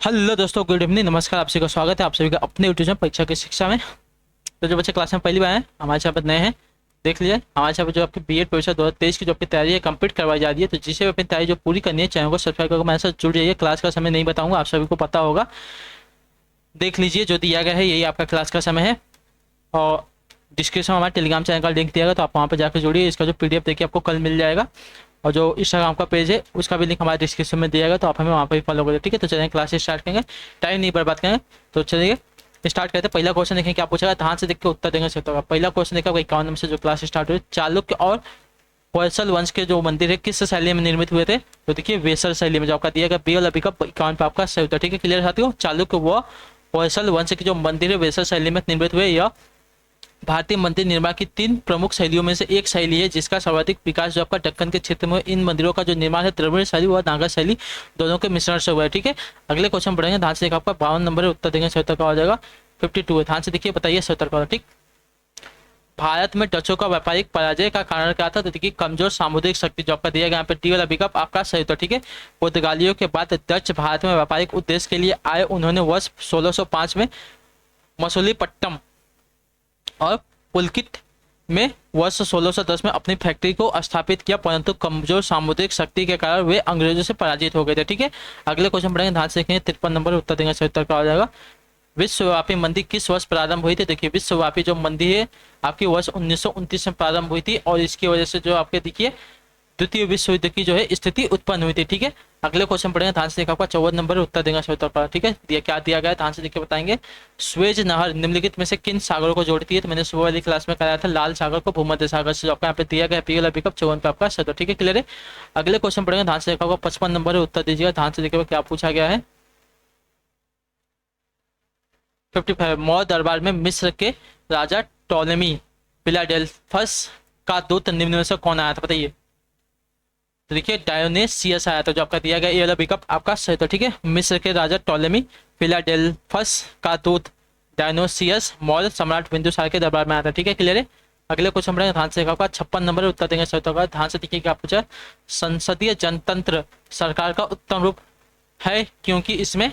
Hello दोस्तों, good evening, नमस्कार। आप सभी का स्वागत है आप सभी का अपने यूट्यूब चैनल परीक्षा की शिक्षा में। तो जो बच्चे क्लास में पहली बार हैं, हमारे यहाँ पर नए हैं, देख लीजिए हमारे यहाँ पर जो आपकी बीएड परीक्षा 2023 की जो आपकी तैयारी है कंप्लीट करवाई जा रही है। तो जिसे भी अपनी तैयारी जो पूरी करनी है, चैनल को सब्सक्राइब करके मेरे साथ जुड़ जाइए। क्लास का समय नहीं बताऊंगा, आप सभी को पता होगा। देख लीजिए जो दिया गया है यही आपका क्लास का समय है। और डिस्क्रिप्शन में हमारे टेलीग्राम चैनल का लिंक दिया गया, तो आप वहाँ पर जाकर जुड़िए। इसका जो पीडीएफ देखिए आपको कल मिल जाएगा। और जो इंस्टाग्राम का पेज है उसका भी लिंक हमारे डिस्क्रिप्शन में दिया गया, तो आप हमें वहाँ पर भी फॉलो करें। ठीक है, तो चलिए क्लास स्टार्ट करेंगे, टाइम नहीं बर्बाद करेंगे। तो चलिए स्टार्ट करते हैं। पहला क्वेश्चन देखें क्या पूछा गया, ध्यान से देख के उत्तर देंगे सकते होगा। पहला क्वेश्चन देखा 51 नंबर से जो क्लास स्टार्ट हुई, चालुक्य और होयसल वंश के जो मंदिर है किस शैली में निर्मित हुए थे। तो देखिए वेसल शैली में, जो आपका दिया गया बी और अभी का 51 पे आपका सही उत्तर। ठीक है, क्लियर साथियों। चालुक्य व होयसल वंश के जो मंदिर है वेसल शैली में निर्मित हुए। यह भारतीय मंदिर निर्माण की 3 प्रमुख शैलियों में से एक शैली है, जिसका सर्वाधिक विकास जो आपका दक्कन के क्षेत्र में इन मंदिरों का जो निर्माण है द्रविड़ शैली व नागर शैली दोनों के मिश्रण से हुआ है। ठीक है, अगले क्वेश्चन पढ़ेंगे। ध्यान से देखिए, आपका 52 नंबर है, उत्तर देंगे सही उत्तर का हो जाएगा 52 है। ध्यान से देखिए, बताइए सही उत्तर का। ठीक, भारत में डचों का व्यापारिक पराजय का कारण क्या था। तो देखिए कमजोर सामुद्रिक शक्ति, जो आपका दिया गया यहाँ पे टी वाला विकल्प आपका सही उत्तर। ठीक है, पुर्तगालियों के बाद डच भारत में व्यापारिक उद्देश्य के लिए आए। उन्होंने वर्ष 1605 में मसूलीपट्टनम और पुलकित में वर्ष 1610 में अपनी फैक्ट्री को स्थापित किया, परंतु कमजोर सामुद्रिक शक्ति के कारण वे अंग्रेजों से पराजित हो गए थे। ठीक है, अगले क्वेश्चन पढ़ेंगे। ध्यान से देखेंगे, 53 नंबर उत्तर देंगे सही उत्तर का हो जाएगा। विश्वव्यापी मंदी किस वर्ष प्रारंभ हुई थी। देखिए विश्वव्यापी जो मंदी है आपकी वर्ष 1929 में प्रारंभ हुई थी, और इसकी वजह से जो आपके देखिए द्वितीय विश्व युद्ध की जो है स्थिति उत्पन्न हुई थी। ठीक है, अगले क्वेश्चन पढ़ेंगे। ध्यान से देखा, आपका 54 नंबर उत्तर देगा सही उत्तर का। ठीक है, दिया क्या दिया गया है, ध्यान से देखिए बताएंगे। स्वेज नहर निम्नलिखित में से किन सागरों को जोड़ती है। तो मैंने सुबह वाली क्लास में कराया था लाल सागर को भूमध्य सागर से, जो आपका यहाँ पे दिया गया पी वाला विकल्प 54 पे आपका सही। ठीक है, क्लियर है। अगले क्वेश्चन पढ़ेंगे। ध्यान से देखा होगा 55 नंबर उत्तर दीजिएगा। ध्यान से देखिए क्या पूछा गया है। 55, मौर्य दरबार में मिस्र के राजा टोलेमी फिलाडेल्फस का दूत निम्न में से कौन आया था, बताइए। तो देखिए डायोनेसियस आया था, जो आपका दिया गया ये वाला विकल्प आपका सही था। ठीक है, मिस्र के राजा टोलेमी फिलाडेल्फस का दूत डायोनेसियस मौर्य सम्राट बिंदुसार के दरबार में आया था। ठीक है, क्लियर है। अगले क्वेश्चन पढ़ेंगे। ध्यान से आपका 56 नंबर उत्तर देंगे सही होगा। ध्यान से देखिए क्या पूछा, संसदीय जनतंत्र सरकार का उत्तम रूप है क्योंकि इसमें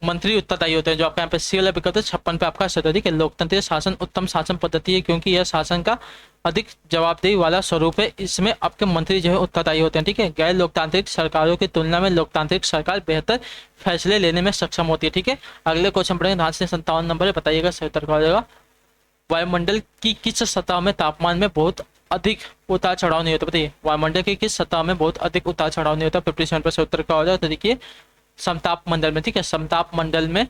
मंत्री उत्तरदायी होते हैं, जो आपका यहाँ पे सी वाला विकल्प है 56 पे आपका सही है। लोकतंत्रीय शासन उत्तम शासन पद्धति है क्योंकि यह शासन का अधिक जवाबदेही वाला स्वरूप है, इसमें आपके मंत्री जो है उत्तरदायी होते हैं। ठीक है, गैर लोकतांत्रिक सरकारों की तुलना में लोकतांत्रिक सरकार बेहतर फैसले लेने में सक्षम होती है। ठीक है, अगले क्वेश्चन पढ़ेंगे। ध्यान से 57 नंबर है, बताइएगा सही उत्तर हो जाएगा। वायुमंडल की किस सतह में तापमान में बहुत अधिक उतार चढ़ाव नहीं होता, बताइए। वायुमंडल की किस सतह में बहुत अधिक उतार चढ़ाव नहीं होता, 57 पर उत्तर का हो जाएगा। तो देखिए समताप मंडल में। ठीक है, समताप मंडल में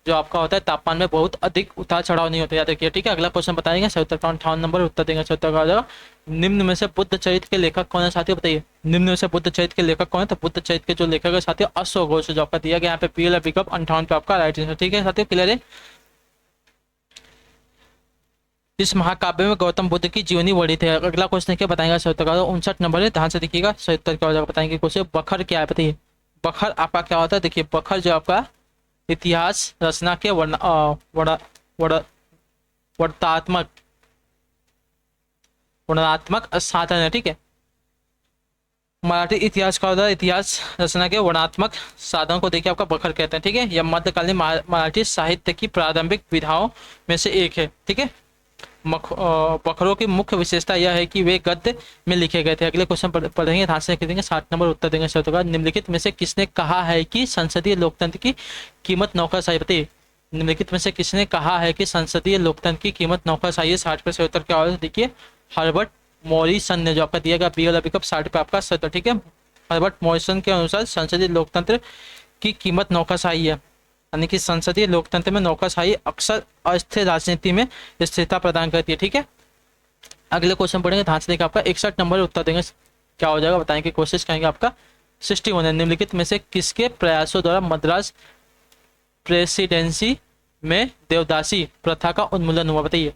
जो आपका होता है तापमान में बहुत अधिक उतार चढ़ाव नहीं होता, याद रखिए। ठीक है, अगला क्वेश्चन बताएंगे सही उत्तर का 58 नंबर उत्तर देंगे सही उत्तर का हो जाएगा। निम्न में से बुद्ध चरित्र के लेखक कौन है साथियों, बताइए। निम्न में से बुद्ध चरित्र के लेखक कौन है। तो बुद्ध चरित्र के जो लेखक है साथियों अशोक घोष, जो आपका दिया गया यहाँ पे पी वाला विकल्प 58 पे आपका राइट आंसर। ठीक है साथियों, क्लियर है। इस महाकाव्य में गौतम बुद्ध की जीवनी वर्णित है। अगला क्वेश्चन क्या बताएंगे सही उत्तर का 59 नंबर है। ध्यान से देखिएगा सही उत्तर क्या हो जाएगा, बताएंगे क्वेश्चन। बखर क्या है, बताइए। बखर आपका क्या होता है। देखिए बखर जो आपका इतिहास रचना के वर्णात्मक वर्णात्मक साधन है। ठीक है, मराठी इतिहास का होता है इतिहास रचना के वर्णात्मक साधन को देखिए आपका बखर कहते हैं। ठीक है, यह मध्यकालीन मराठी साहित्य की प्रारंभिक विधाओं में से एक है। ठीक है, बखरों की मुख्य विशेषता यह है कि वे गद्य में लिखे गए थे। अगले क्वेश्चन पढ़ेंगे। ध्यान से देंगे 60 नंबर उत्तर देंगे सही होगा। निम्नलिखित में से किसने कहा है कि संसदीय लोकतंत्र की कीमत नौकरशाही, बताइए। निम्नलिखित में से किसने कहा है कि संसदीय लोकतंत्र की कीमत नौकरशाही है, 60 पे सही उत्तर क्या होगा, देखिए हर्बर्ट मॉरिसन ने, जो आपका दिया गया बी वाला विकल्प 60 पे आपका सही। ठीक है, हर्बर्ट मॉरिसन के अनुसार संसदीय लोकतंत्र की कीमत नौकरशाही है, यानी कि संसदीय लोकतंत्र में नौकरशाही अक्सर अस्थिर राजनीति में स्थिरता प्रदान करती है। ठीक है, अगले क्वेश्चन पढ़ेंगे। ध्यान से देखिए आपका 61 नंबर उत्तर देंगे क्या हो जाएगा, बताने की कोशिश करेंगे। आपका 61 है। निम्नलिखित में से किसके प्रयासों द्वारा मद्रास प्रेसिडेंसी में देवदासी प्रथा का उन्मूलन हुआ, बताइए।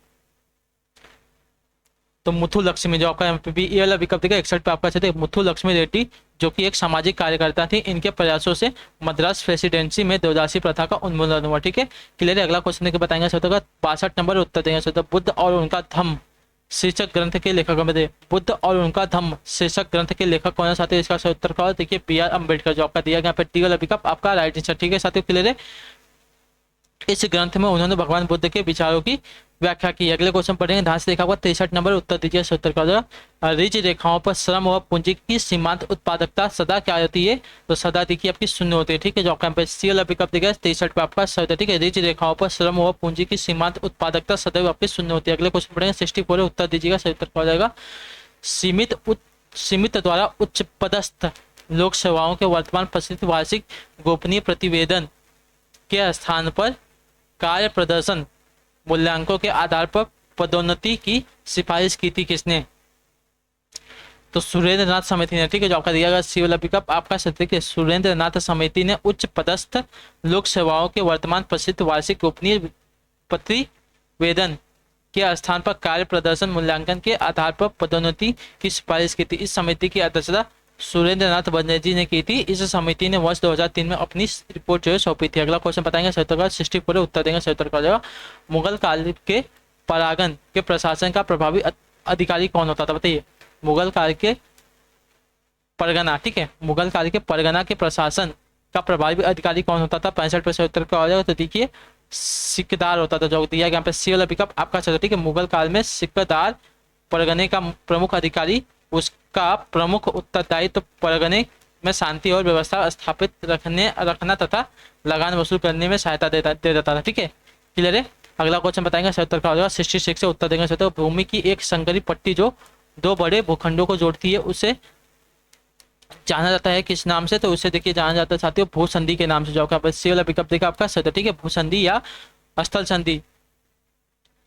तो मुथु लक्ष्मी, जो आपका यहाँ पे भी ये वाला विकल्प देगा 61 पे आपका चाहिए। मुथु लक्ष्मी रेड्डी जो कि एक सामाजिक कार्यकर्ता थी, इनके प्रयासों से मद्रास प्रेसिडेंसी में देवदासी प्रथा का उन्मूलन हुआ। ठीक है, क्लियर है। अगला क्वेश्चन बताएंगे 62 नंबर उत्तर देंगे। बुद्ध और उनका धम्म शीर्षक ग्रंथ के लेखक बताइए। बुद्ध और उनका धम्म शीर्षक ग्रंथ के लेखक कौन है साथियों? इसका सही उत्तर क्या होगा? देखिए बी आर अम्बेडकर जो आपका दिया गया यहाँ पे डी वाला विकल्प आपका राइट आंसर। ठीक है साथियों, क्लियर है। इस ग्रंथ में उन्होंने भगवान बुद्ध के विचारों की व्याख्या की। अगले क्वेश्चन पढ़ेंगे, ध्यान से देखा होगा 63 नंबर उत्तर दीजिए। इस उत्तर का हो जाएगा ऋज रेखाओं पर श्रम व पूंजी की सीमांत उत्पादकता सदा क्या होती है? तो सदा देखिए आपकी शून्य होती है। ठीक है, जो आपका सी वाला विकल्प दिया 63 पे आपका सही होता है। ठीक है, ऋज रेखाओं पर श्रम व पूंजी की सीमांत उत्पादकता सदैव आपकी शून्य होती है। अगले क्वेश्चन पढ़ेंगे 64 उत्तर दीजिएगा। सही उत्तर का हो जाएगा सीमित द्वारा उच्च पदस्थ लोक सेवाओं के वर्तमान प्रसिद्ध वार्षिक गोपनीय प्रतिवेदन के स्थान पर कार्य प्रदर्शन मूल्यांकों के आधार पर पदोन्नति की सिफारिश की थी किसने? तो सुरेंद्र नाथ समिति ने। ठीक है, जो आपका दिया गया सी वाला विकल्प आपका सत्य के सुरेंद्र नाथ समिति ने उच्च पदस्थ लोक सेवाओं के वर्तमान प्रसिद्ध वार्षिक गोपनीय प्रतिवेदन के स्थान पर कार्य प्रदर्शन मूल्यांकन के आधार पर पदोन्नति की सिफारिश की थी। इस समिति की अध्यक्षता सुरेंद्र नाथ बनर्जी ने की थी। इस समिति ने वर्ष 2003 में अपनी रिपोर्ट जो है सौंपी थी। अगला क्वेश्चन बताएंगे 64 उत्तर देंगे। 64 का जाएगा मुगल काल के परागन के प्रशासन का प्रभावी अधिकारी कौन होता था? बताइए। मुगल काल के परगना, ठीक है, मुगल काल के परगना के प्रशासन का प्रभावी अधिकारी कौन होता था? 65% उत्तर का हो जाएगा। तो देखिए सिकदार होता था, जो दिया यहाँ पे सी वाला विकल्प आपका चलो। ठीक है, मुगल काल में सिकदार परगने का प्रमुख अधिकारी, उसका प्रमुख उत्तरदायित्व तो परगने में शांति और व्यवस्था स्थापित रखना तथा लगान वसूल करने में सहायता दे देता था। ठीक है, क्लियर है। अगला क्वेश्चन बताएंगे 70 का हो जाएगा। 66 से उत्तर देंगे। 70 भूमि की एक संकरी पट्टी जो दो बड़े भूखंडों को जोड़ती है उसे जाना जाता है किस नाम से? तो उसे देखिए जाना जाता है साथियों भूसंधि के नाम से। जो आपका सी वाला विकल्प देखा आपका सत्य। ठीक है, भूसंधि या स्थल संधि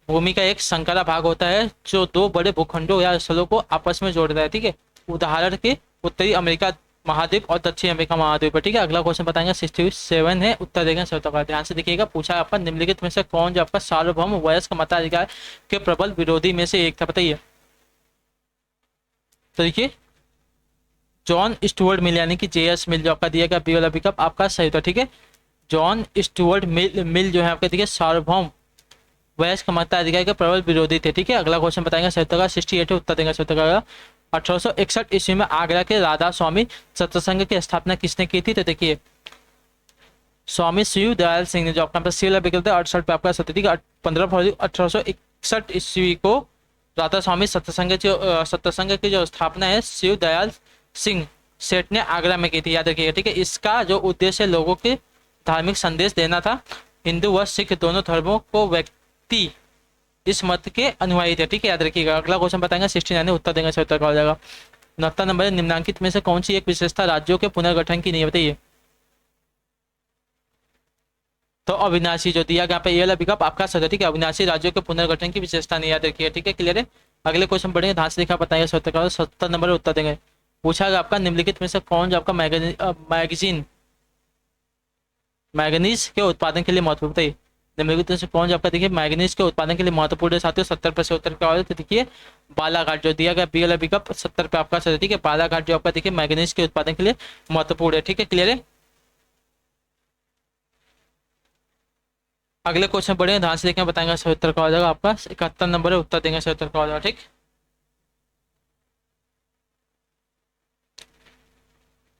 भूमि का एक संकरा भाग होता है जो दो बड़े भूखंडों या स्थलों को आपस में जोड़ता है। ठीक है, उदाहरण के उत्तरी अमेरिका महाद्वीप और दक्षिण अमेरिका महाद्वीप पर। ठीक है, अगला क्वेश्चन बताएंगे 67 है उत्तर देंगे। ध्यान से देखिएगा, पूछा है आपका निम्नलिखित में से कौन जो आपका सार्वभौम वयस्क मताधिकार के प्रबल विरोधी में से एक था? बताइए। तो देखिए जॉन स्टुअर्ट मिल यानी कि जेएस मिल जो आपका दिया गया बी वाला विकल्प आपका सही था। ठीक है, जॉन स्टुअर्ट मिल जो है आपका देखिए सार्वभौम वयस्क मताधिकार के प्रबल विरोधी थे। ठीक है, अगला क्वेश्चन बताएंगे 68 उत्तर देंगे। 1861 ईस्वी में आगरा के राधा स्वामी सत्संग की स्थापना किसने की थी? तो देखिए स्वामी शिव दयाल सिंह ने। जो आपका सी वाला विकल्प 68 पे आपका सत्य। ठीक है, 15 फरवरी 1861 ईस्वी को राधा स्वामी सत्संग की जो स्थापना है शिव दयाल सिंह सेठ ने आगरा में की थी, याद रखिएगा। ठीक है, इसका जो उद्देश्य लोगों के धार्मिक संदेश देना था। हिंदू व सिख दोनों धर्मों को व्यक्ति इस मत के अनुयायी थे। ठीक है, याद रखिएगा। अगला क्वेश्चन बताएंगे 69 उत्तर देंगे। उत्तर का हो जाएगा 69 नंबर। निम्नांकित में से कौन सी एक विशेषता राज्यों के पुनर्गठन की नहीं है? बताइए। तो अविनाशी जो दिया गया पे ये वाला विकल्प आपका सही। ठीक है, अविनाशी राज्यों के पुनर्गठन की विशेषता नहीं, याद रखिए। ठीक है, क्लियर है। अगले क्वेश्चन पढ़ेंगे, ध्यान से देखा बताइए। 70 नंबर उत्तर देंगे। पूछा गया आपका निम्नलिखित में से कौन जो आपका मैग्नीज के उत्पादन के लिए महत्वपूर्ण? बताइए निम्नलिखित में से कौन जो आपका देखिए मैग्नीज के उत्पादन के लिए महत्वपूर्ण है साथियों? 70% उत्तर का हो। तो देखिए बालाघाट जो दिया गया बी वाला विकल्प 70 पे आपका सही। ठीक है, बालाघाट जो आपका देखिए मैग्नीज के उत्पादन के लिए महत्वपूर्ण है। ठीक है, क्लियर है। अगले क्वेश्चन पढ़ेंगे, ध्यान से देखें बताएंगे। सही उत्तर का हो जाएगा आपका 71 नंबर है उत्तर देंगे। सही उत्तर का हो जाएगा। ठीक,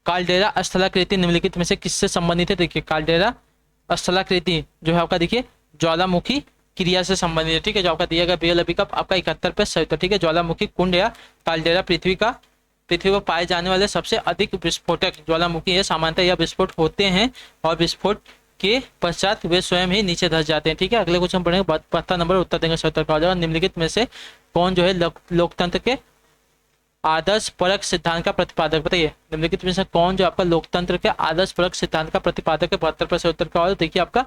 काल्डेरा स्थलाकृति निम्नलिखित में से किससे संबंधित है? देखिए काल्डेरा स्थलाकृति जो है आपका देखिए ज्वालामुखी क्रिया से संबंधित है। ठीक है, जो आपका दिया गया बी वाला विकल्प आपका 71 पे सही। ठीक है, ज्वालामुखी कुंड या काल्डेरा पृथ्वी पर पाए जाने वाले सबसे अधिक विस्फोटक ज्वालामुखी है। सामान्यतः यह विस्फोट होते हैं और विस्फोट के पश्चात वे स्वयं ही नीचे धस जाते हैं। ठीक है, अगले क्वेश्चन पढ़ेंगे 72 नंबर उत्तर देंगे। सही उत्तर का हो जाएगा निम्नलिखित में से कौन जो है लोकतंत्र के आदर्श परक सिद्धांत का प्रतिपादक? बताइए निम्नलिखित में से कौन जो आपका लोकतंत्र के आदर्श परक सिद्धांत का प्रतिपादक है? 72% उत्तर का हो। देखिए आपका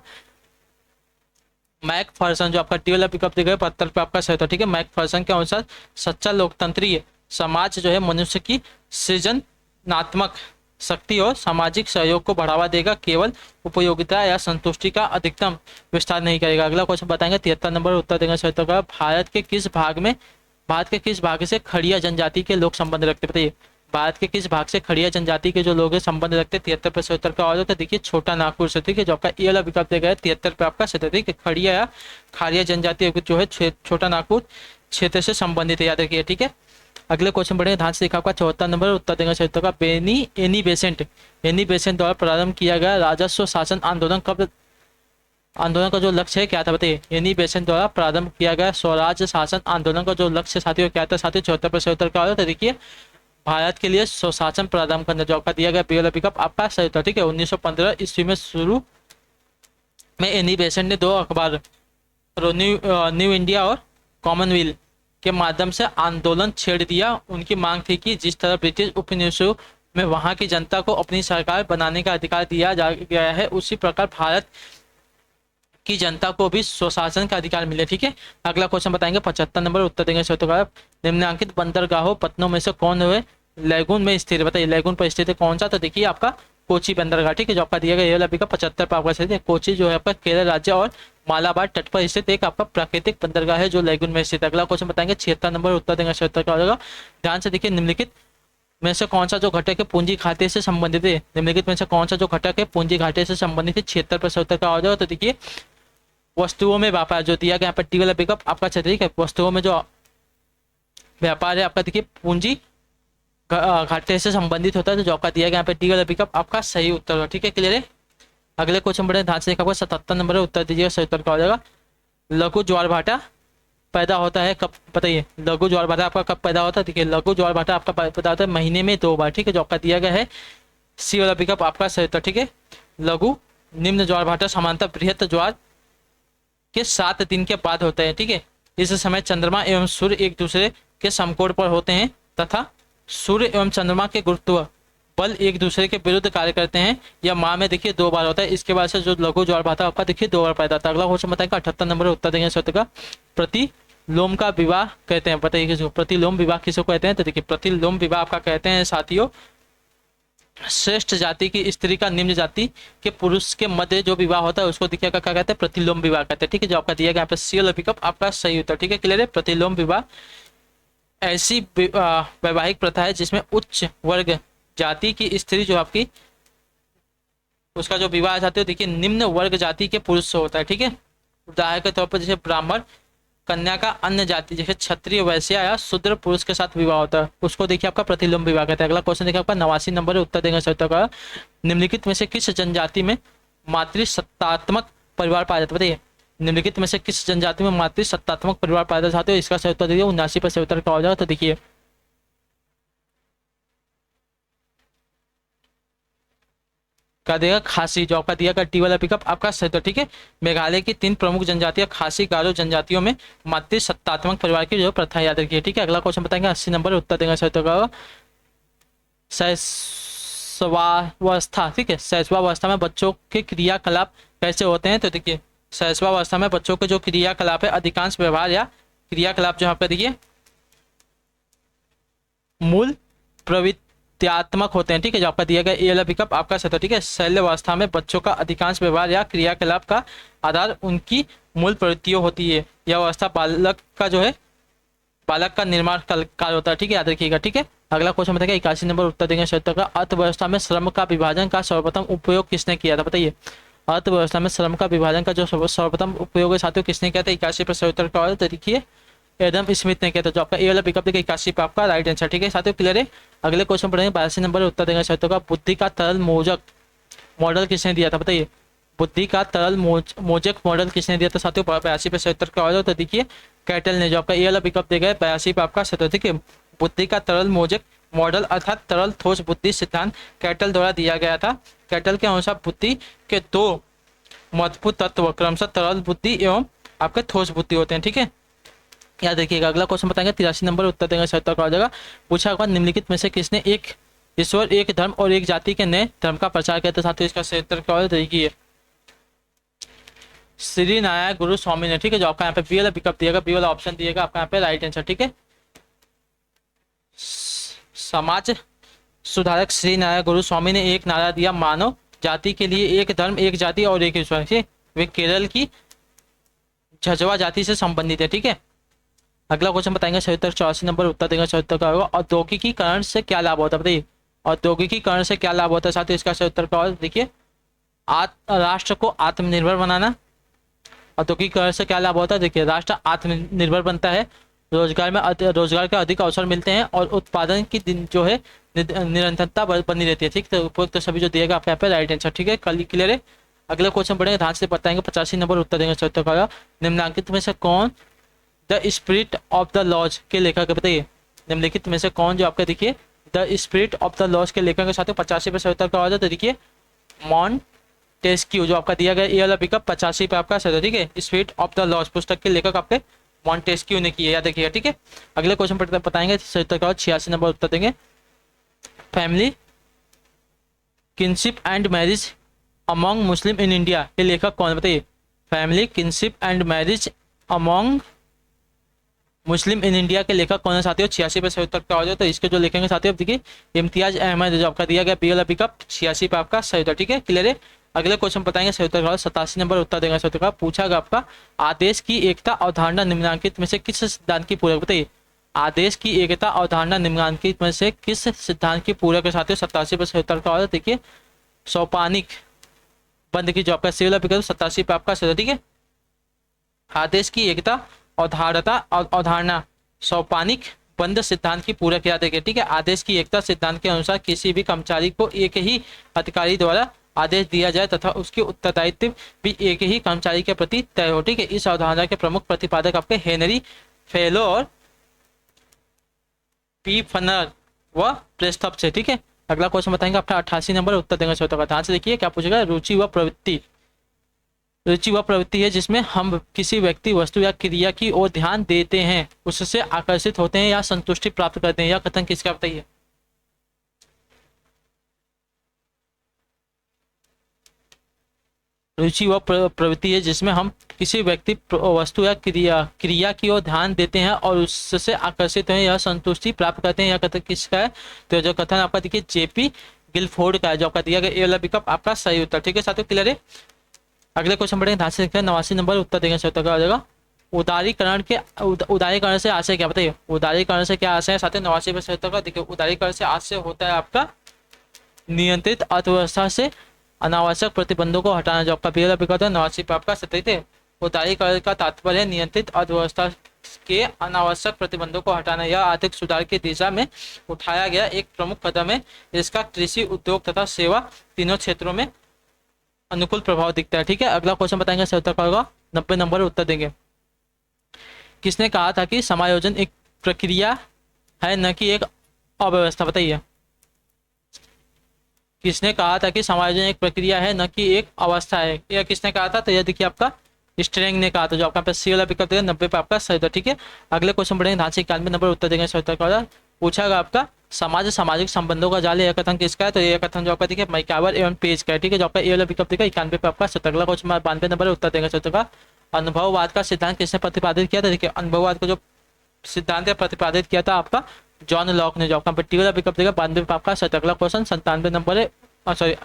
मैक फर्सन जो आपका टी वाला पिकअप दिया गया 72 पे आपका सही था। ठीक है, मैक फर्सन के अनुसार सच्चा लोकतंत्रीय समाज जो है मनुष्य की सृजनात्मक शक्ति और सामाजिक सहयोग को बढ़ावा देगा, केवल उपयोगिता या संतुष्टि का अधिकतम विस्तार नहीं करेगा। अगला क्वेश्चन बताएंगे 73 नंबर उत्तर देंगे सही उत्तर का। भारत के किस भाग से खड़िया जनजाति के लोग संबंध रखते? बताइए भारत के किस भाग से खड़िया जनजाति के जो लोग संबंध रखते? 73% उत्तर का और देखिए छोटा नागपुर से। ठीक है, जो आपका ये वाला विकल्प देगा 73 पे आपका सही। ठीक है, खड़िया या खारिया जनजाति जो है छोटा नागपुर क्षेत्र से संबंधित है, याद रखिए, ठीक है। अगले क्वेश्चन बढ़ेंगे, ध्यान से देखा आपका 74 नंबर उत्तर देंगे सही उत्तर का। एनी बेसेंट द्वारा प्रारंभ किया गया राजस्व शासन आंदोलन कब, आंदोलन का जो लक्ष्य है क्या था बताइए। एनी बेसेंट द्वारा प्रारंभ किया गया स्वराज शासन आंदोलन का जो लक्ष्य साथियों क्या था साथियों, 74 पर सही उत्तर क्या होगा, तो देखिए भारत के लिए स्वशासन प्रारंभ करने जो आपका दिया गया बी वाला विकल्प आपका सही उत्तर, ठीक है। 1915 ईस्वी में शुरू में एनी बेसेंट ने 2 अखबार न्यू इंडिया और कॉमनवेल्थ के माध्यम से आंदोलन छेड़ दिया। उनकी मांग थी कि जिस तरह ब्रिटिश उपनिवेशों में वहां की जनता को अपनी सरकार बनाने का अधिकार दिया जा गया है, उसी प्रकार भारत की जनता को भी स्वशासन का अधिकार मिले, ठीक है। अगला क्वेश्चन बताएंगे 75 नंबर उत्तर देंगे सही उत्तर। निम्नलिखित बंदरगाहों पत्तनों में से कौन हुए लैगून में स्थित, बताइए लैगून पर स्थित है कौन सा, तो देखिए आपका कोची बंदरगाह, ठीक है, जो आपका दिया गया ये वाला का 75 पर आपका सही है। कोची जो है आपका केरल राज्य और मालाबार तट पर स्थित एक आपका प्राकृतिक बंदरगाह है जो लैगून में स्थित है। अगला क्वेश्चन बताएंगे 76 नंबर उत्तर देंगे सही उत्तर का हो जाएगा। ध्यान से देखिए निम्नलिखित में से कौन सा जो घटक है पूंजी खाते से संबंधित है, निम्नलिखित में से कौन सा जो घटक है पूंजी घाटे से संबंधित है, 76 पर सही उत्तर का हो जाएगा। तो देखिए वस्तुओं में व्यापार जो दिया गया यहाँ पर टी वाला पिकअप आपका ठीक है, वस्तुओं में जो व्यापार है आपका देखिए पूंजी घाटे से संबंधित होता है, तो जो आपका दिया गया यहाँ पे टी वाला पिकअप आपका सही उत्तर होगा, ठीक है, क्लियर है। अगले क्वेश्चन बढ़े, ध्यान से देखा होगा 77 नंबर उत्तर दीजिएगा सही उत्तर का हो जाएगा। लघु ज्वार भाटा पैदा होता है कब, बताइए लघु ज्वार भाटा आपका कब पैदा होता है, देखिए लघु ज्वार भाटा आपका पैदा होता है महीने में 2 बार, ठीक है, जो आपका दिया गया है सी वाला पिकअप आपका सही उत्तर, ठीक है। लघु निम्न ज्वार भाटा समांतर बृहत ज्वार के 7 दिन के बाद होता है, ठीक है। इस समय चंद्रमा एवं सूर्य एक दूसरे के समकोण पर होते हैं तथा सूर्य एवं चंद्रमा के गुरुत्व बल एक दूसरे के विरुद्ध कार्य करते हैं। यह माह में देखिए 2 बार होता है, इसके बाद से जो लघु ज्वार भाटा आपका देखिए 2 बार पैदा होता है। अगला क्वेश्चन बताएगा 78 नंबर उत्तर देंगे सत्य का। प्रतिलोम का विवाह कहते हैं, बताइए किसको प्रतिलोम विवाह किसको कहते हैं, तो देखिए प्रतिलोम विवाह आपका कहते हैं साथियों श्रेष्ठ जाति की स्त्री का निम्न जाति के पुरुष के मध्य जो विवाह होता है उसको देखिएगा क्या कहते हैं, प्रतिलोम विवाह कहते हैं, ठीक है, जो आपका दिया गया यहाँ पे सी वाला पिकअप आपका सही उत्तर, ठीक है, क्लियर है। प्रतिलोम विवाह ऐसी वैवाहिक प्रथा है जिसमें उच्च वर्ग जाति की स्त्री जो आपकी उसका जो विवाह चाहते हो देखिए निम्न वर्ग जाति के पुरुष से होता है, ठीक है। उदाहरण के तौर पर जैसे ब्राह्मण कन्या का अन्य जाति जैसे क्षत्रिय वैश्य या शूद्र पुरुष के साथ विवाह होता है उसको देखिए आपका प्रतिलोम विवाह कहता है। अगला क्वेश्चन देखिए आपका 89 नंबर उत्तर देंगे सही उत्तर का। निम्नलिखित में से किस जनजाति में मातृसत्तात्मक परिवार पाया जाता है, बताइए निम्नलिखित में से किस जनजाति में मातृसत्तात्मक परिवार पाया जाता है, इसका सही उत्तर देखिए 79 पर सही उत्तर का हो जाएगा। तो देखिए का देगा खासी, जो आपका दिया गया टी वाला पिकअप आपका सही उत्तर, ठीक है। मेघालय की 3 प्रमुख जनजातियां खासी गारो जनजातियों में मातृसत्तात्मक परिवार की जो प्रथा याद रखिए, ठीक है। अगला क्वेश्चन बताएंगे 80 नंबर उत्तर देंगे सही उत्तर का। शैशवावस्था, ठीक है, शैशवावस्था में बच्चों के क्रियाकलाप कैसे होते हैं, तो देखिए शैशवावस्था में बच्चों के जो क्रियाकलाप है अधिकांश व्यवहार या क्रियाकलाप जो आपका देखिए मूल प्रवृत्त्यात्मक होते हैं, ठीक है, जो आपका दिया गया ए वाला विकल्प आपका सही, ठीक है। शैल्यवस्था में बच्चों का अधिकांश व्यवहार या क्रियाकलाप का आधार उनकी मूल प्रवृत्तियों होती है। यह अवस्था बालक का जो है बालक का निर्माण काल होता है, ठीक है, याद रखिएगा, ठीक है। अगला क्वेश्चन बताइए 81 नंबर उत्तर देंगे सही उत्तर का। अर्थव्यवस्था में श्रम का विभाजन का सर्वप्रथम उपयोग किसने किया था, बताइए अर्थव्यवस्था में श्रम का विभाजन का जो सर्वप्रथम उपयोग है साथियों किसने किया था, 81 पर सही उत्तर का हो, तो देखिए एडम स्मिथ ने किया था, जो आपका ए वाला पिकअप देखिए 81 पे आपका राइट आंसर, ठीक है साथियों, क्लियर है। अगले क्वेश्चन पढ़ेंगे 82 नंबर उत्तर देंगे साथियों का। बुद्धि का तरल मोजक मॉडल किसने दिया था, बताइए बुद्धि का तरल मोजक मॉडल किसने दिया था साथियों, 82 पे सही उत्तर का हो, तो देखिए कैटल ने, जो आपका ए वाला पिकअप देगा 82 पे आपका सही, ठीक है। बुद्धि का तरल मोजक मॉडल अर्थात तरल ठोस बुद्धि सिद्धांत कैटल द्वारा दिया गया था। कैटल के अनुसार बुद्धि के 2 महत्वपूर्ण तत्व क्रमशः तरल बुद्धि एवं आपके ठोस बुद्धि होते हैं, ठीक है, याद रखिएगा। अगला क्वेश्चन बताएंगे 83 नंबर उत्तर देंगे सही उत्तर का हो जाएगा। पूछा होगा निम्नलिखित में से किसने एक ईश्वर एक धर्म और एक जाति के नए धर्म का प्रचार किया था साथियों, इसका सही उत्तर क्या हो, देखिए श्री नारायण गुरु स्वामी ने, ठीक है, जो आपका यहाँ पे बी वाला विकल्प दिएगा, बी वाला ऑप्शन दिएगा आपका यहाँ पे राइट आंसर, ठीक है। समाज सुधारक श्री नारायण गुरु स्वामी ने एक नारा दिया, मानव जाति के लिए एक धर्म एक जाति और एक ईश्वर, वे केरल की झजवा जाति से संबंधित है, ठीक है। अगला क्वेश्चन बताएंगे सही उत्तर 84 नंबर उत्तर देंगे सही उत्तर का होगा। औद्योगिकीकरण से क्या लाभ होता है, बताइए औद्योगिकीकरण से क्या लाभ होता है साथियों, इसका सही उत्तर का होगा, देखिए राष्ट्र को आत्मनिर्भर बनाना। औद्योगिकीकरण से क्या लाभ होता है, देखिए राष्ट्र आत्मनिर्भर बनता है रोजगार के अधिक अवसर मिलते हैं और उत्पादन की दिन जो है निरंतरता बनी रहती है। ठीक, तो उपयुक्त तो सभी जो दिएगा आपके यहाँ पे राइट आंसर। ठीक है, क्लियर है। अगले क्वेश्चन पढ़ेंगे, ध्यान से बताएंगे, 85 नंबर उत्तर देंगे सत्य का। निम्नलिखित में से कौन the spirit of the laws के लेखक है, बताइए। निम्नलिखित में से कौन जो आपका देखिए the spirit of the laws के लेखक के साथ 85 पे सही उत्तर का हो जाए तो देखिए मॉन्टेस्क्यू जो आपका दिया गया, ये वाला पिकअप 85 पे आपका सही। ठीक है, स्पिरिट ऑफ द लॉज पुस्तक के लेखक आपके मॉन्टेस्क्यू ने किया, याद रखिएगा। ठीक है, अगले क्वेश्चन पर बताएंगे सही उत्तर का 86 नंबर उत्तर देंगे। Family kinship and marriage among Muslim in India के लेखक कौन, बताइए। Family kinship and marriage among Muslim in India के लेखक कौन है साथियों, 86 पे सही उत्तर का हो जाए तो इसके जो लिखेंगे साथियों देखिए इम्तियाज अहमद जो आपका दिया गया पी वाला पिकअप 86 पे आपका सही उत्तर। ठीक है, क्लियर है। अगले क्वेश्चन बताएंगे सही उत्तर का 87 नंबर उत्तर देंगे सही उत्तर का। पूछा गया आपका आदेश की एकता अवधारणा निम्नलिखित में से किस सिद्धांत की पूरक, बताइए। आदेश की एकता अवधारणा निम्नलिखित में से किस सिद्धांत की पूरक है साथियों, 87 पे सही उत्तर का हो जाए। देखिए सोपानिक बंद की जो आपका सी वाला पिकअप 87 पे आपका सही। ठीक है, आदेश की एकता अवधारणा सोपानिक बंद सिद्धांत की पूरक याद है। ठीक है, आदेश की एकता सिद्धांत के अनुसार किसी भी कर्मचारी को एक ही अधिकारी द्वारा आदेश दिया जाए तथा उसके उत्तरदायित्व भी एक ही कर्मचारी के प्रति तय हो। ठीक है, इस अवधारणा के प्रमुख प्रतिपादक आपके हेनरी फेलो और पी फनर व प्रेस्टॉप से। ठीक है, अगला क्वेश्चन बताएंगे आपका 88 नंबर उत्तर देंगे श्रोता का। ध्यान से देखिए क्या पूछेगा, रुचि व प्रवृत्ति। रुचि वह प्रवृत्ति है जिसमें हम किसी व्यक्ति वस्तु या क्रिया की ओर ध्यान देते हैं, उससे आकर्षित होते हैं या संतुष्टि प्राप्त करते हैं। यह कथन किसका, बताइए। रुचि वह प्रवृत्ति है जिसमें हम किसी व्यक्ति वस्तु या क्रिया की ओर ध्यान देते हैं और उससे आकर्षित हैं या संतुष्टि प्राप्त करते हैं। यह कथन किसका है, तो जो कथन आपका देखिए जेपी गिलफोर्ड का है जो आपका दिया गया ए वाला विकल्प आपका सही उत्तर। ठीक है साथियों, क्लियर है। अगले क्वेश्चन पढ़ेंगे, ध्यान से देखते हैं, 89 नंबर उत्तर देंगे सही उत्तर का हो जाएगा। उदारीकरण से आशय क्या, बताइए। उदारीकरण से क्या आशय है साथियों, 89 पे सही उत्तर का। देखिए उदारीकरण से आशय होता है आपका नियंत्रित अर्थव्यवस्था से अनावश्यक प्रतिबंधों को हटाना, जो आपका पी वाला विकल्प है 89 पे आपका सही थे। उदारीकरण का तात्पर्य है नियंत्रित अर्थव्यवस्था के अनावश्यक प्रतिबंधों को हटाना। यह आर्थिक सुधार की दिशा में उठाया गया एक प्रमुख कदम है। इसका कृषि, उद्योग तथा सेवा तीनों क्षेत्रों में अनुकूल प्रभाव दिखता है। ठीक है, अगला क्वेश्चन बताएंगे सही उत्तर का होगा, 90 नंबर उत्तर देंगे। किसने कहा था कि समायोजन एक प्रक्रिया है न कि एक अव्यवस्था, बताइए। किसने कहा था कि समायोजन एक प्रक्रिया है न कि एक अवस्था है, यह किसने कहा था, तो यह देखिए आपका स्ट्रेंग ने कहा था, जो आपका सी वाला विकल्प देगा 90 पे आपका सही उत्तर। ठीक है, अगले क्वेश्चन पढ़ेंगे, ध्यान से 91 नंबर उत्तर देंगे सही उत्तर का होगा। पूछा गया आपका सामाजिक संबंधों का जाल, यह कथन किसका है, तो यह कथन जो आपका देखिए मैकावर एवं पेज का है। ठीक है, जो आपका ए वाला विकल्प देगा 91 पे आपका सही। अगला क्वेश्चन 92 नंबर उत्तर देंगे सही उत्तर का। अनुभववाद का सिद्धांत किसने प्रतिपादित किया था, देखिए अनुभववाद का जो सिद्धांत है प्रतिपादित किया था आपका जॉन लॉक ने, जो आपका टी वाला विकल्प देगा 92 पे आपका सही। अगला क्वेश्चन 97 नंबर है, सॉरी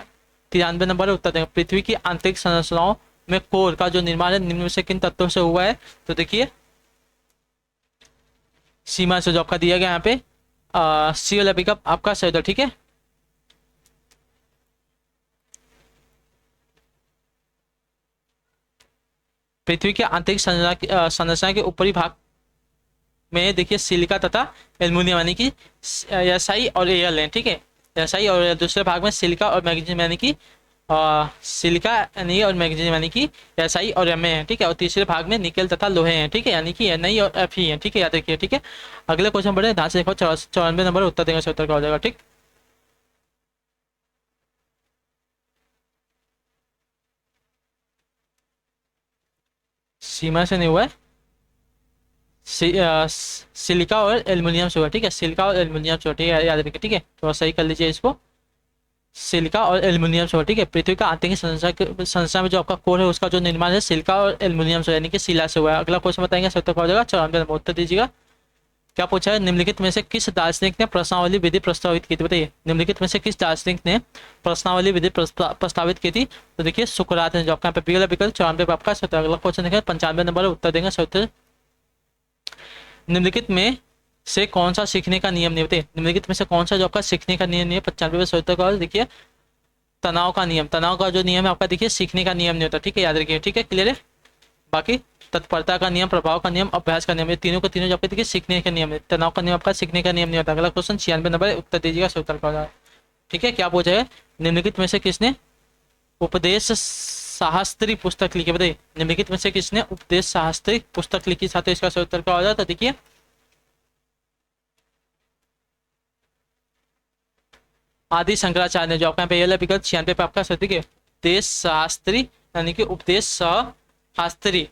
93 नंबर उत्तर देंगे। पृथ्वी की आंतरिक संरचनाओं में कोर का जो निर्माण है निम्न में से किन तत्वों से हुआ है, तो देखिए सीमा से, जो आपका दिया गया यहाँ पे सी वाला पिकअप आपका सही उत्तर। ठीक है, पृथ्वी के आंतरिक संरचना के ऊपरी भाग में देखिए सिलिका तथा एल्युमिनियम यानी कि SI और Al है। ठीक है, SI और दूसरे भाग में सिलिका और मैग्नीशियम यानी कि सिलिका यानी और मैग्नीशियम यानी कि SI और Ma है। ठीक है, और तीसरे भाग में निकेल तथा लोहे हैं। ठीक है, यानी कि Na और Fe है। ठीक है, याद रखिए। ठीक है, अगले क्वेश्चन बढ़े, ध्यान से देखो, 94 नंबर उत्तर देंगे सही उत्तर का हो जाएगा। ठीक, सीमा से नहीं हुआ है, सिलिका और एल्युमिनियम से हुआ। ठीक है, सिलिका और एल्युमिनियम से, ठीक है, याद रखिए। ठीक है, थोड़ा सही कर लीजिए इसको, सिलिका और एल्युमिनियम से। ठीक है, पृथ्वी का आंतरिक संरचना में जो आपका कोर है उसका जो निर्माण है सिलिका और एल्युमिनियम से यानी कि शिला से हुआ है। अगला क्वेश्चन बताएंगे सही उत्तर हो जाएगा 94 नंबर उत्तर दीजिएगा। क्या पूछा है, निम्नलिखित में से किस दार्शनिक ने प्रश्नावली विधि प्रस्तावित की थी, बताइए। निम्नलिखित में से किस दार्शनिक ने प्रश्नावली विधि प्रस्तावित की थी, तो देखिए सुकरात ने, जो आपका पे वाला विकल्प 94 पे आपका सही। अगला क्वेश्चन देखिए 95 नंबर उत्तर देंगे सही उत्तर। निम्नलिखित में से कौन सा सीखने का नियम नहीं, बताइए। निम्नलिखित में से कौन सा जो आपका सीखने का नियम नहीं है, 95 पे सही उत्तर का देखिए तनाव का नियम। तनाव का जो नियम है आपका देखिए सीखने का नियम नहीं होता। ठीक है, याद रखिए। ठीक है, क्लियर है। बाकी तत्परता का नियम, प्रभाव का नियम, अभ्यास का नियम, ये तीनों के तीनों जो आपके देखिए सीखने का नियम है। तनाव का नियम आपका सीखने का नियम नहीं होता। अगला क्वेश्चन 96 नंबर है, उत्तर दीजिएगा, सही उत्तर का होगा। ठीक है, क्या पूछा है, निम्नलिखित में से किसने उपदेश शास्त्री पुस्तक लिखी, बताइए निम्नलिखित में से किसने उपदेश शास्त्री पुस्तक लिखी, साथ ही इसका सही उत्तर क्या हो जाता है। देखिए आदि शंकराचार्य ने, जो आपका यहाँ पे ये विकल्प 96 पे आपका सही है, उपदेश शास्त्री यानी कि उपदेश शास्त्री,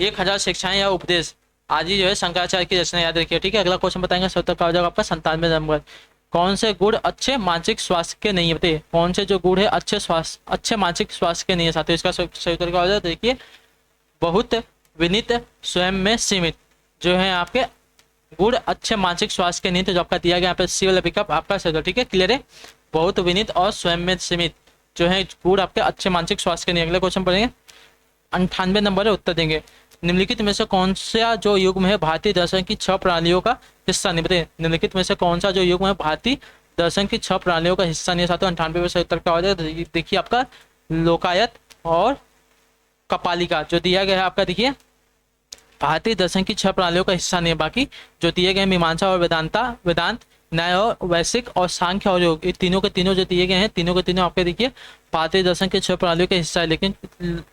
1000 शिक्षाएं या उपदेश आदि जो है शंकराचार्य की रचना, याद रखिए। ठीक है, अगला क्वेश्चन बताएंगे, सही उत्तर क्या हो जाएगा आपका 97 नंबर। कौन से गुण अच्छे मानसिक स्वास्थ्य के नहीं है, बताइए कौन से जो गुण है अच्छे मानसिक स्वास्थ्य के नहीं है, साथियों इसका सही उत्तर क्या हो जाएगा। देखिए बहुत विनीत, स्वयं में सीमित, जो है आपके गुण अच्छे मानसिक स्वास्थ्य के नहीं, तो जो आपका दिया गया यहाँ पे सी वाला विकल्प आपका सही। ठीक है, क्लियर है, बहुत विनीत और स्वयं में सीमित जो है गुण आपके अच्छे मानसिक स्वास्थ्य के नहीं। अगले क्वेश्चन पढ़ेंगे, 98 नंबर है, उत्तर देंगे निम्नलिखित में से कौन सा जो युग्म है भारतीय दर्शन की 6 प्रणालियों का हिस्सा नहीं, बताइए निम्नलिखित में से कौन सा जो युग्म है भारतीय दर्शन की 6 प्रणालियों का हिस्सा नहीं है, साथियों 98 में सही उत्तर क्या हो जाएगा। देखिए आपका लोकायत और कपालिका जो दिया गया है आपका, देखिए भारतीय दर्शन की 6 प्रणालियों का हिस्सा नहीं है। बाकी जो दिए गए मीमांसा और वेदांत, न्याय और वैश्विक और सांख्य और योग, ये तीनों के तीनों जो दिए गए हैं, तीनों के तीनों आपके देखिए भारतीय दर्शन के 6 प्रणालियों का हिस्सा है। लेकिन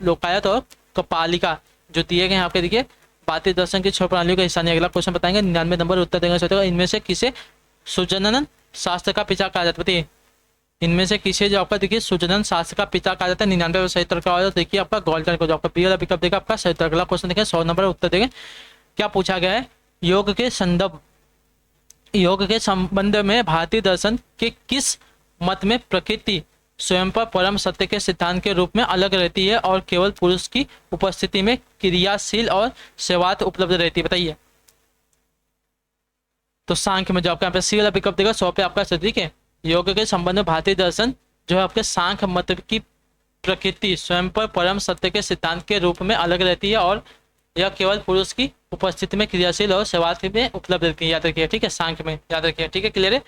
लोकायत और कपालिका जो दिए गए हैं आपके देखिए भारतीय दर्शन की 6 प्रणालियों का हिस्सा नहीं। अगला क्वेश्चन बताएंगे, 99 नंबर उत्तर देंगे, इनमें से किसे सुजनन शास्त्र का पिता कहा जाता है, बताइए इनमें से किसे जो आपका देखिए सुजनन शास्त्र का पिता कहा जाता है। 99 सही उत्तर का हो जाता है, देखिए आपका गोल्डन को, जो आपका बी वाला विकल्प देगा आपका सही उत्तर। अगला क्वेश्चन देखिए 100 नंबर उत्तर देंगे, क्या पूछा गया है, योग के संबंध में भारतीय दर्शन के किस मत में प्रकृति स्वयं पर परम सत्य के सिद्धांत के रूप में अलग रहती है और केवल पुरुष की उपस्थिति में क्रियाशील और सेवात उपलब्ध रहती है, बताइए। तो सांख्य में जो आपका यहाँ पे सी वाला विकल्प देगा 100 पे आपका सही है। योग के संबंध में भारतीय दर्शन जो है आपके सांख्य मत की प्रकृति स्वयं पर परम सत्य के सिद्धांत के रूप में अलग रहती है और यह केवल पुरुष की उपस्थिति में क्रियाशील और सेवात में उपलब्ध रहती है, याद रखिए। ठीक है, सांख्य में याद रखिए। ठीक है, क्लियर है।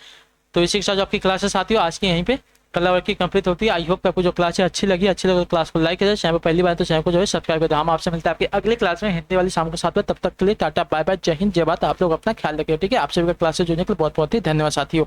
तो इसी के साथ जो आपकी क्लासेस आती है आज की यहीं पे कला वर्ग की कंप्लीट होती है। आई होप आपको जो क्लास है अच्छी लगी तो क्लास को लाइक करें, चैनल पर पहली बार तो चैनल को जो है सब्सक्राइब करें। हम आपसे मिलते हैं आपकी अगली क्लास में हिंदी वाली शाम को 7 बजे। तब तक के लिए टाटा बाय बाय, जय हिंद जय भारत। आप लोग अपना ख्याल रखिए। ठीक है, आपसे क्लास से जुड़ने के लिए बहुत बहुत ही धन्यवाद साथियों।